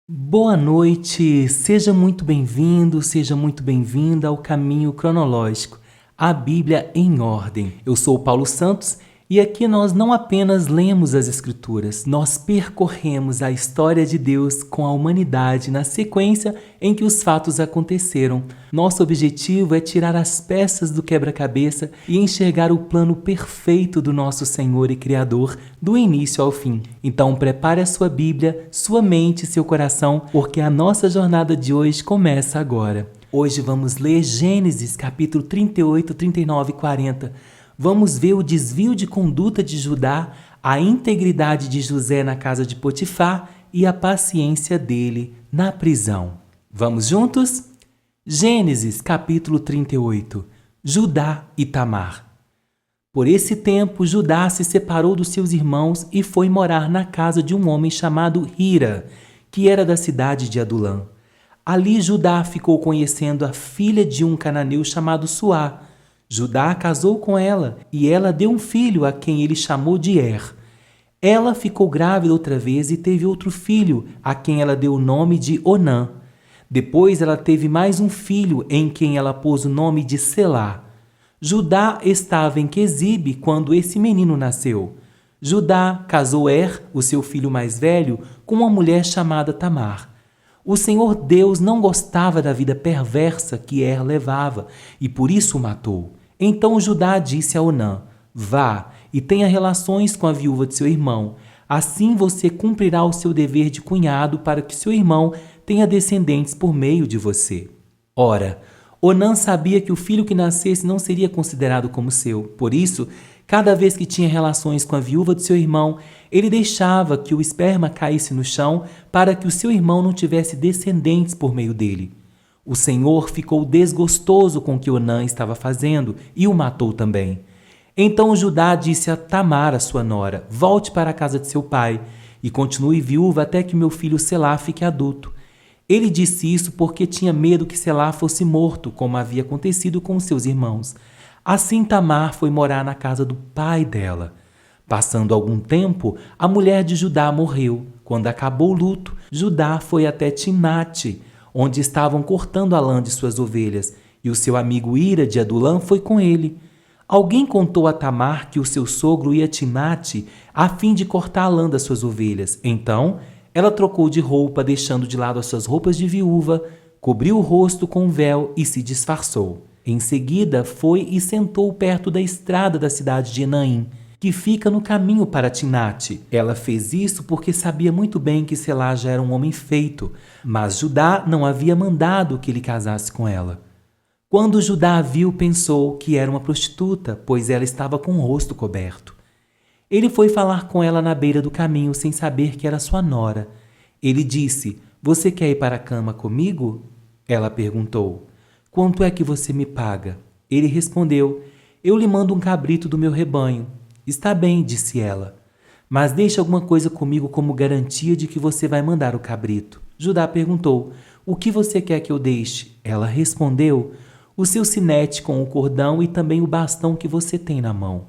Boa noite, seja muito bem-vindo, seja muito bem-vinda ao Caminho Cronológico, a Bíblia em Ordem. Eu sou o Paulo Santos e aqui nós não apenas lemos as Escrituras, nós percorremos a história de Deus com a humanidade na sequência em que os fatos aconteceram. Nosso objetivo é tirar as peças do quebra-cabeça e enxergar o plano perfeito do nosso Senhor e Criador do início ao fim. Então prepare a sua Bíblia, sua mente e seu coração, porque a nossa jornada de hoje começa agora. Hoje vamos ler Gênesis capítulo 38, 39 e 40. Vamos ver o desvio de conduta de Judá, a integridade de José na casa de Potifar e a paciência dele na prisão. Vamos juntos? Gênesis capítulo 38. Judá e Tamar. Por esse tempo, Judá se separou dos seus irmãos e foi morar na casa de um homem chamado Hira, que era da cidade de Adulã. Ali Judá ficou conhecendo a filha de um cananeu chamado Suá. Judá casou com ela e ela deu um filho a quem ele chamou de Ela ficou grávida outra vez e teve outro filho, a quem ela deu o nome de Onã. Depois ela teve mais um filho, em quem ela pôs o nome de Selá. Judá estava em Quezibe quando esse menino nasceu. Judá casou o seu filho mais velho, com uma mulher chamada Tamar. O Senhor Deus não gostava da vida perversa que levava e por isso o matou. Então Judá disse a Onã: vá e tenha relações com a viúva de seu irmão. Assim você cumprirá o seu dever de cunhado para que seu irmão tenha descendentes por meio de você. Ora, Onã sabia que o filho que nascesse não seria considerado como seu. Por isso, cada vez que tinha relações com a viúva de seu irmão, ele deixava que o esperma caísse no chão para que o seu irmão não tivesse descendentes por meio dele. O Senhor ficou desgostoso com o que Onã estava fazendo e o matou também. Então Judá disse a Tamar, a sua nora: volte para a casa de seu pai e continue viúva até que meu filho Selá fique adulto. Ele disse isso porque tinha medo que Selá fosse morto, como havia acontecido com seus irmãos. Assim Tamar foi morar na casa do pai dela. Passando algum tempo, a mulher de Judá morreu. Quando acabou o luto, Judá foi até Timnate, onde estavam cortando a lã de suas ovelhas, e o seu amigo Hira de Adulã foi com ele. Alguém contou a Tamar que o seu sogro ia a Timnate a fim de cortar a lã das suas ovelhas. Então, ela trocou de roupa, deixando de lado as suas roupas de viúva, cobriu o rosto com um véu e se disfarçou. Em seguida, foi e sentou perto da estrada da cidade de Enaim, que fica no caminho para Timnate. Ela fez isso porque sabia muito bem que Selá já era um homem feito, mas Judá não havia mandado que ele casasse com ela. Quando Judá a viu, pensou que era uma prostituta, pois ela estava com o rosto coberto. Ele foi falar com ela na beira do caminho, sem saber que era sua nora. Ele disse: você quer ir para a cama comigo? Ela perguntou: quanto é que você me paga? Ele respondeu: eu lhe mando um cabrito do meu rebanho. Está bem, disse ela, mas deixe alguma coisa comigo como garantia de que você vai mandar o cabrito. Judá perguntou: o que você quer que eu deixe? Ela respondeu: o seu sinete com o cordão e também o bastão que você tem na mão.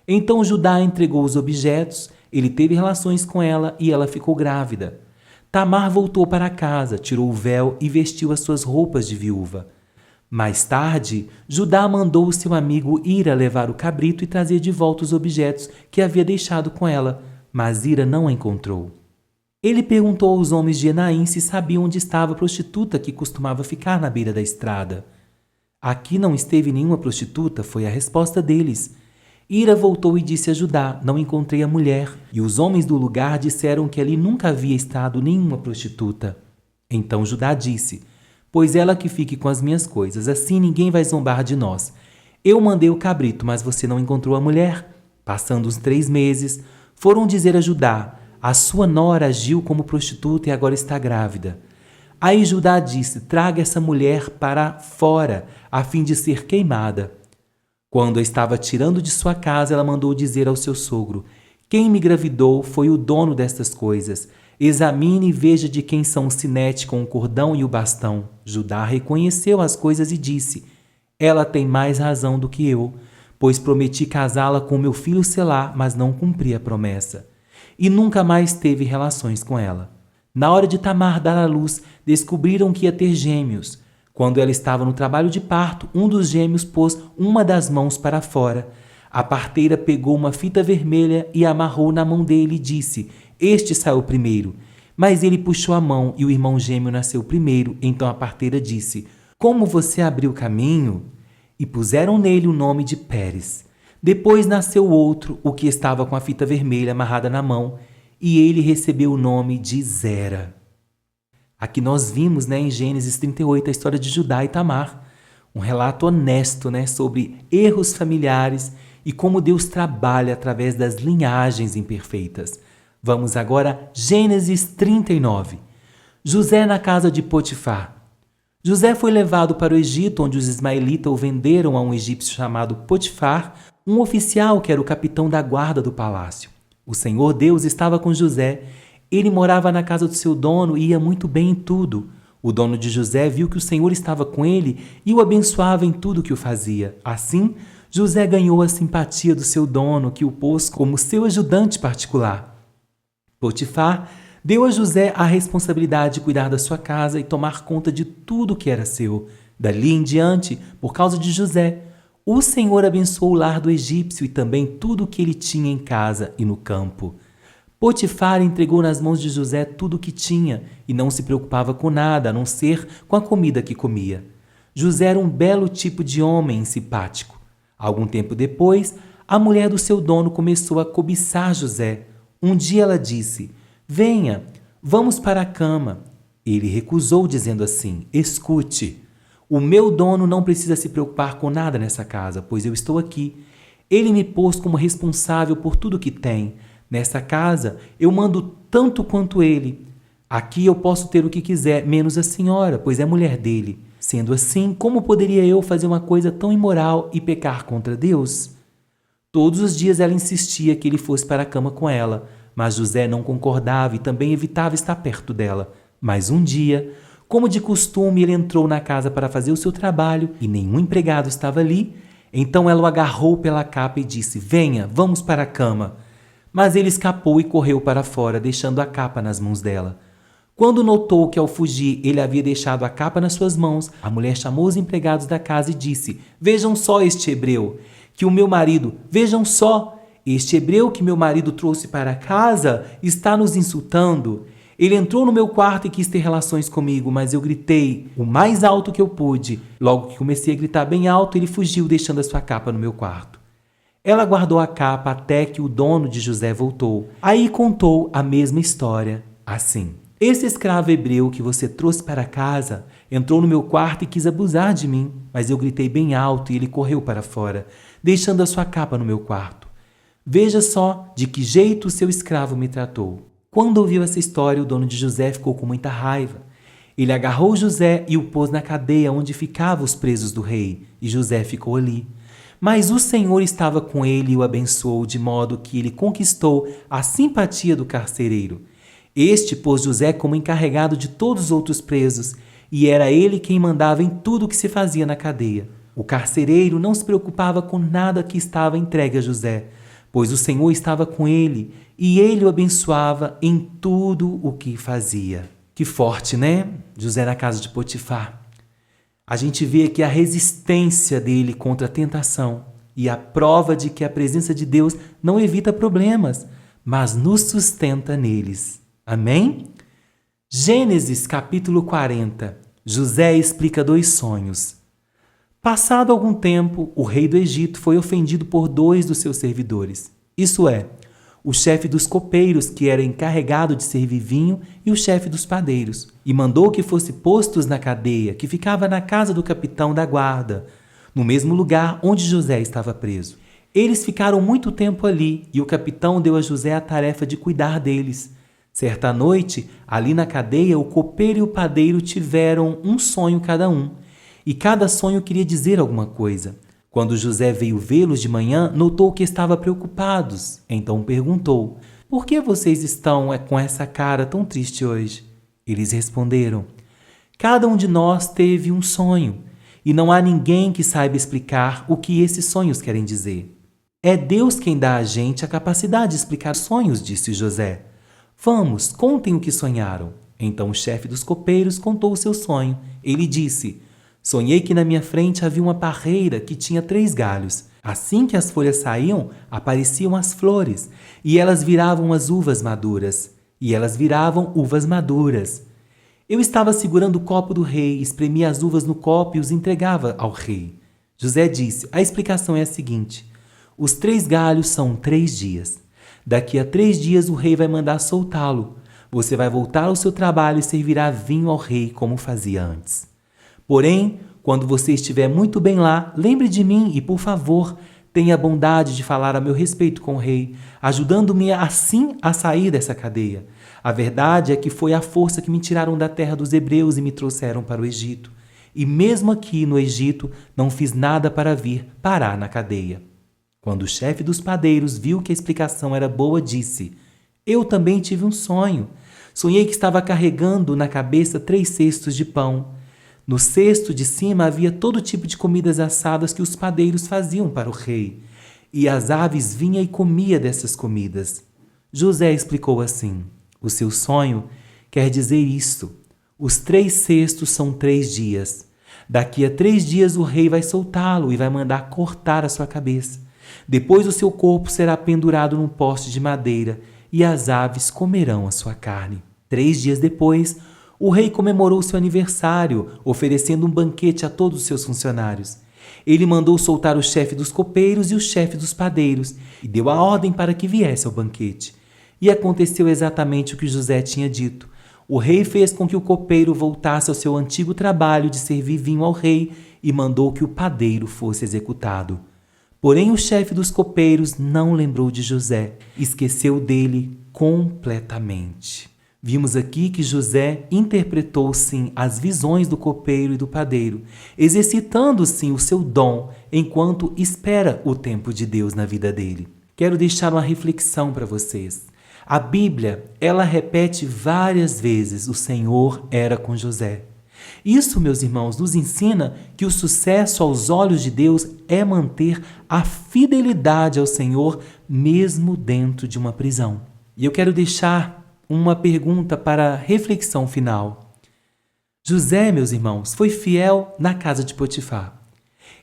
Então Judá entregou os objetos, ele teve relações com ela e ela ficou grávida. Tamar voltou para casa, tirou o véu e vestiu as suas roupas de viúva. Mais tarde, Judá mandou o seu amigo Hira levar o cabrito e trazer de volta os objetos que havia deixado com ela, mas Hira não a encontrou. Ele perguntou aos homens de Enaim se sabiam onde estava a prostituta que costumava ficar na beira da estrada. Aqui não esteve nenhuma prostituta, foi a resposta deles. Hira voltou e disse a Judá: não encontrei a mulher. E os homens do lugar disseram que ali nunca havia estado nenhuma prostituta. Então Judá disse: pois ela que fique com as minhas coisas, assim ninguém vai zombar de nós. Eu mandei o cabrito, mas você não encontrou a mulher. Passando os 3 meses, foram dizer a Judá: a sua nora agiu como prostituta e agora está grávida. Aí Judá disse: traga essa mulher para fora, a fim de ser queimada. Quando a estava tirando de sua casa, ela mandou dizer ao seu sogro: quem me engravidou foi o dono destas coisas. Examine e veja de quem são o sinete com o cordão e o bastão. Judá reconheceu as coisas e disse: ela tem mais razão do que eu, pois prometi casá-la com meu filho Selá, mas não cumpri a promessa. E nunca mais teve relações com ela. Na hora de Tamar dar à luz, descobriram que ia ter gêmeos. Quando ela estava no trabalho de parto, um dos gêmeos pôs uma das mãos para fora. A parteira pegou uma fita vermelha e amarrou na mão dele e disse: "Este saiu primeiro." Mas ele puxou a mão e o irmão gêmeo nasceu primeiro. Então a parteira disse: "Como você abriu caminho?" E puseram nele o nome de Pérez. Depois nasceu outro, o que estava com a fita vermelha amarrada na mão, e ele recebeu o nome de Zera. Aqui nós vimos, em Gênesis 38, a história de Judá e Tamar. Um relato honesto, sobre erros familiares e como Deus trabalha através das linhagens imperfeitas. Vamos agora a Gênesis 39. José na casa de Potifar. José foi levado para o Egito, onde os ismaelitas o venderam a um egípcio chamado Potifar, um oficial que era o capitão da guarda do palácio. O Senhor Deus estava com José. Ele morava na casa do seu dono e ia muito bem em tudo. O dono de José viu que o Senhor estava com ele e o abençoava em tudo que o fazia. Assim, José ganhou a simpatia do seu dono, que o pôs como seu ajudante particular. Potifar deu a José a responsabilidade de cuidar da sua casa e tomar conta de tudo que era seu. Dali em diante, por causa de José, o Senhor abençoou o lar do egípcio e também tudo o que ele tinha em casa e no campo. Potifar entregou nas mãos de José tudo o que tinha e não se preocupava com nada, a não ser com a comida que comia. José era um belo tipo de homem simpático. Algum tempo depois, a mulher do seu dono começou a cobiçar José. Um dia ela disse: "Venha, vamos para a cama." Ele recusou, dizendo assim: "Escute, o meu dono não precisa se preocupar com nada nessa casa, pois eu estou aqui. Ele me pôs como responsável por tudo que tem. Nessa casa, eu mando tanto quanto ele. Aqui eu posso ter o que quiser, menos a senhora, pois é mulher dele. Sendo assim, como poderia eu fazer uma coisa tão imoral e pecar contra Deus?" Todos os dias ela insistia que ele fosse para a cama com ela, mas José não concordava e também evitava estar perto dela. Mas um dia, como de costume, ele entrou na casa para fazer o seu trabalho e nenhum empregado estava ali. Então ela o agarrou pela capa e disse: "Venha, vamos para a cama." Mas ele escapou e correu para fora, deixando a capa nas mãos dela. Quando notou que ao fugir ele havia deixado a capa nas suas mãos, a mulher chamou os empregados da casa e disse: "Vejam só este hebreu, vejam só, este hebreu que meu marido trouxe para casa está nos insultando. Ele entrou no meu quarto e quis ter relações comigo, mas eu gritei o mais alto que eu pude. Logo que comecei a gritar bem alto, ele fugiu, deixando a sua capa no meu quarto." Ela guardou a capa até que o dono de José voltou. Aí contou a mesma história, assim: "Esse escravo hebreu que você trouxe para casa entrou no meu quarto e quis abusar de mim, mas eu gritei bem alto e ele correu para fora, deixando a sua capa no meu quarto. Veja só de que jeito o seu escravo me tratou." Quando ouviu essa história, o dono de José ficou com muita raiva. Ele agarrou José e o pôs na cadeia onde ficavam os presos do rei, e José ficou ali. Mas o Senhor estava com ele e o abençoou, de modo que ele conquistou a simpatia do carcereiro. Este pôs José como encarregado de todos os outros presos, e era ele quem mandava em tudo o que se fazia na cadeia. O carcereiro não se preocupava com nada que estava entregue a José, pois o Senhor estava com ele, e ele o abençoava em tudo o que fazia. Que forte, né? José na casa de Potifar. A gente vê aqui a resistência dele contra a tentação e a prova de que a presença de Deus não evita problemas, mas nos sustenta neles. Amém? Gênesis capítulo 40. José explica 2 sonhos. Passado algum tempo, o rei do Egito foi ofendido por 2 dos seus servidores, isso é, o chefe dos copeiros, que era encarregado de servir vinho, e o chefe dos padeiros, e mandou que fossem postos na cadeia, que ficava na casa do capitão da guarda, no mesmo lugar onde José estava preso. Eles ficaram muito tempo ali, e o capitão deu a José a tarefa de cuidar deles. Certa noite, ali na cadeia, o copeiro e o padeiro tiveram um sonho cada um, e cada sonho queria dizer alguma coisa. Quando José veio vê-los de manhã, notou que estavam preocupados. Então perguntou: "Por que vocês estão com essa cara tão triste hoje?" Eles responderam: "Cada um de nós teve um sonho, e não há ninguém que saiba explicar o que esses sonhos querem dizer. É Deus quem dá a gente a capacidade de explicar sonhos", disse José. Vamos, contem o que sonharam. Então o chefe dos copeiros contou o seu sonho. Ele disse: sonhei que na minha frente havia uma parreira que tinha 3 galhos. Assim que as folhas saíam, apareciam as flores, e elas viravam as uvas maduras. E elas viravam uvas maduras. Eu estava segurando o copo do rei, espremia as uvas no copo e os entregava ao rei. José disse: a explicação é a seguinte: os 3 galhos são 3 dias. Daqui a 3 dias o rei vai mandar soltá-lo. Você vai voltar ao seu trabalho e servirá vinho ao rei como fazia antes. Porém, quando você estiver muito bem lá, lembre de mim e, por favor, tenha a bondade de falar a meu respeito com o rei, ajudando-me assim a sair dessa cadeia. A verdade é que foi a força que me tiraram da terra dos hebreus e me trouxeram para o Egito. E mesmo aqui no Egito, não fiz nada para vir parar na cadeia. Quando o chefe dos padeiros viu que a explicação era boa, disse: eu também tive um sonho. Sonhei que estava carregando na cabeça 3 cestos de pão. No cesto de cima havia todo tipo de comidas assadas que os padeiros faziam para o rei. E as aves vinham e comiam dessas comidas. José explicou assim: o seu sonho quer dizer isto. Os 3 cestos são 3 dias. Daqui a 3 dias o rei vai soltá-lo e vai mandar cortar a sua cabeça. Depois o seu corpo será pendurado num poste de madeira e as aves comerão a sua carne. 3 dias depois, o rei comemorou seu aniversário, oferecendo um banquete a todos os seus funcionários. Ele mandou soltar o chefe dos copeiros e o chefe dos padeiros e deu a ordem para que viesse ao banquete. E aconteceu exatamente o que José tinha dito. O rei fez com que o copeiro voltasse ao seu antigo trabalho de servir vinho ao rei e mandou que o padeiro fosse executado. Porém, o chefe dos copeiros não lembrou de José, esqueceu dele completamente. Vimos aqui que José interpretou, sim, as visões do copeiro e do padeiro, exercitando, sim, o seu dom, enquanto espera o tempo de Deus na vida dele. Quero deixar uma reflexão para vocês. A Bíblia, ela repete várias vezes: o Senhor era com José. Isso, meus irmãos, nos ensina que o sucesso aos olhos de Deus é manter a fidelidade ao Senhor mesmo dentro de uma prisão. E eu quero deixar uma pergunta para reflexão final. José, meus irmãos, foi fiel na casa de Potifar.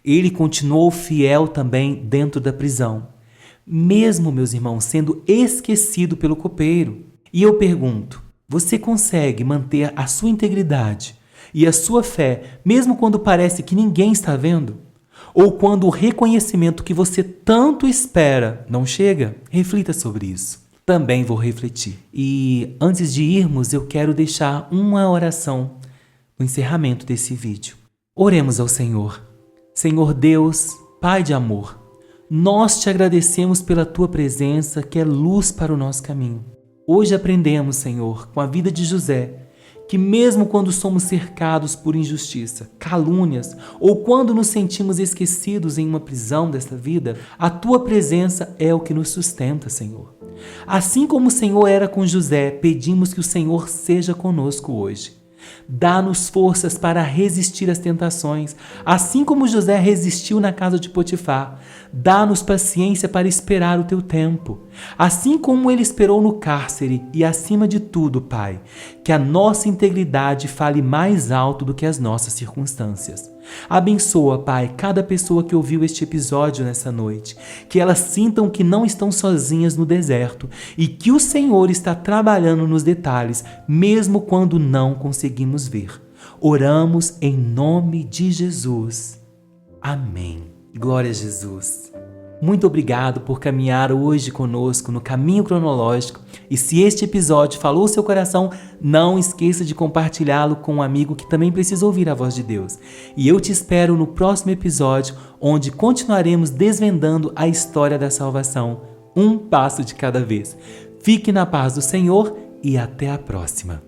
Ele continuou fiel também dentro da prisão, mesmo, meus irmãos, sendo esquecido pelo copeiro. E eu pergunto: você consegue manter a sua integridade e a sua fé, mesmo quando parece que ninguém está vendo? Ou quando o reconhecimento que você tanto espera não chega? Reflita sobre isso. Também vou refletir. E antes de irmos, eu quero deixar uma oração no encerramento desse vídeo. Oremos ao Senhor. Senhor Deus, Pai de amor, nós te agradecemos pela tua presença, que é luz para o nosso caminho. Hoje aprendemos, Senhor, com a vida de José, que mesmo quando somos cercados por injustiça, calúnias, ou quando nos sentimos esquecidos em uma prisão desta vida, a tua presença é o que nos sustenta, Senhor. Assim como o Senhor era com José, pedimos que o Senhor seja conosco hoje. Dá-nos forças para resistir às tentações, assim como José resistiu na casa de Potifar. Dá-nos paciência para esperar o teu tempo, assim como ele esperou no cárcere. E acima de tudo, Pai, que a nossa integridade fale mais alto do que as nossas circunstâncias. Abençoa, Pai, cada pessoa que ouviu este episódio nessa noite, que elas sintam que não estão sozinhas no deserto e que o Senhor está trabalhando nos detalhes, mesmo quando não conseguimos ver. Oramos em nome de Jesus. Amém. Glória a Jesus. Muito obrigado por caminhar hoje conosco no caminho cronológico. E se este episódio falou o seu coração, não esqueça de compartilhá-lo com um amigo que também precisa ouvir a voz de Deus. E eu te espero no próximo episódio, onde continuaremos desvendando a história da salvação, um passo de cada vez. Fique na paz do Senhor e até a próxima.